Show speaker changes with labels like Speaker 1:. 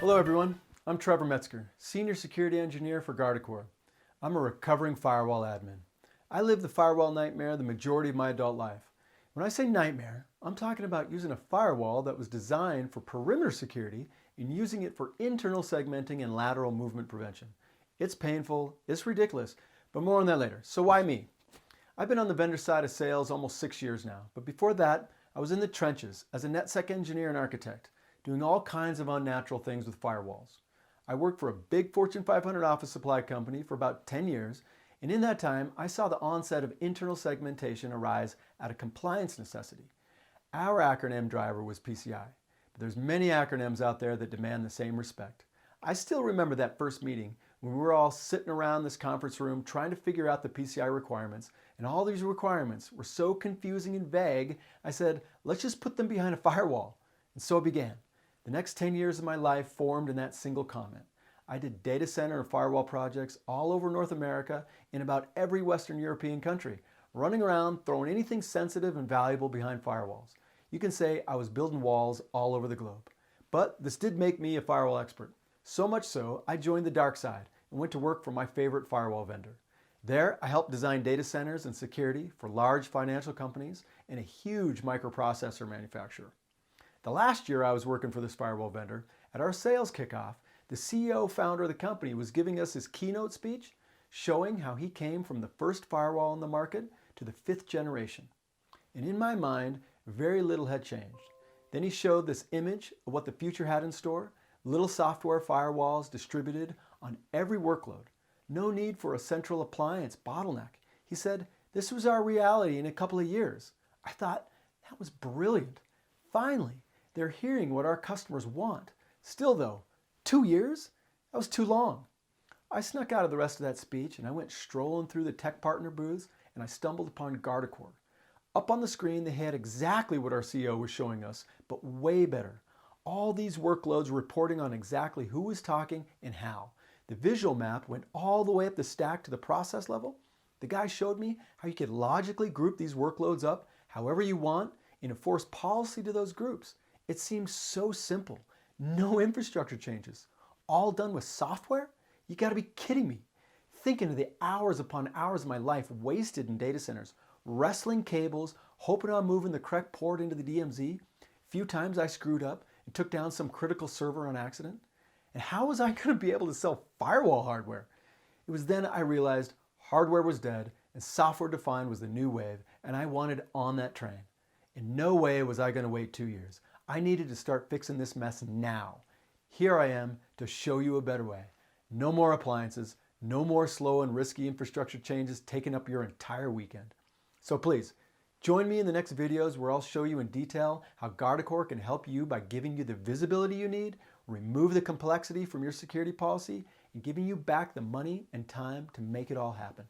Speaker 1: Hello everyone, I'm Trevor Metzger, Senior Security Engineer for Guardicore. I'm a recovering firewall admin. I lived the firewall nightmare the majority of my adult life. When I say nightmare, I'm talking about using a firewall that was designed for perimeter security and using it for internal segmenting and lateral movement prevention. It's painful, it's ridiculous, but more on that later. So why me? I've been on the vendor side of sales almost 6 years now, but before that, I was in the trenches as a NetSec engineer and architect, doing all kinds of unnatural things with firewalls. I worked for a big Fortune 500 office supply company for about 10 years, and in that time, I saw the onset of internal segmentation arise out of compliance necessity. Our acronym driver was PCI, but there's many acronyms out there that demand the same respect. I still remember that first meeting when we were all sitting around this conference room trying to figure out the PCI requirements, and all these requirements were so confusing and vague, I said, let's just put them behind a firewall. And so it began. The next 10 years of my life formed in that single comment. I did data center and firewall projects all over North America in about every Western European country, running around throwing anything sensitive and valuable behind firewalls. You can say I was building walls all over the globe. But this did make me a firewall expert. So much so, I joined the dark side and went to work for my favorite firewall vendor. There, I helped design data centers and security for large financial companies and a huge microprocessor manufacturer. The last year I was working for this firewall vendor, at our sales kickoff, the CEO founder of the company was giving us his keynote speech, showing how he came from the first firewall in the market to the 5th generation. And in my mind, very little had changed. Then he showed this image of what the future had in store, little software firewalls distributed on every workload. No need for a central appliance bottleneck. He said, this was our reality in a couple of years. I thought, that was brilliant. Finally, they're hearing what our customers want. Still though, 2 years? That was too long. I snuck out of the rest of that speech and I went strolling through the tech partner booths and I stumbled upon Guardicore. Up on the screen, they had exactly what our CEO was showing us, but way better. All these workloads reporting on exactly who was talking and how. The visual map went all the way up the stack to the process level. The guy showed me how you could logically group these workloads up however you want and enforce policy to those groups. It seems so simple. No infrastructure changes. All done with software? You gotta be kidding me. Thinking of the hours upon hours of my life wasted in data centers, wrestling cables, hoping on moving the correct port into the DMZ. Few times I screwed up and took down some critical server on accident. And how was I gonna be able to sell firewall hardware? It was then I realized hardware was dead and software defined was the new wave, and I wanted on that train. In no way was I gonna wait 2 years. I needed to start fixing this mess now. Here I am to show you a better way. No more appliances, no more slow and risky infrastructure changes taking up your entire weekend. So please, join me in the next videos where I'll show you in detail how Guardicore can help you by giving you the visibility you need, remove the complexity from your security policy, and giving you back the money and time to make it all happen.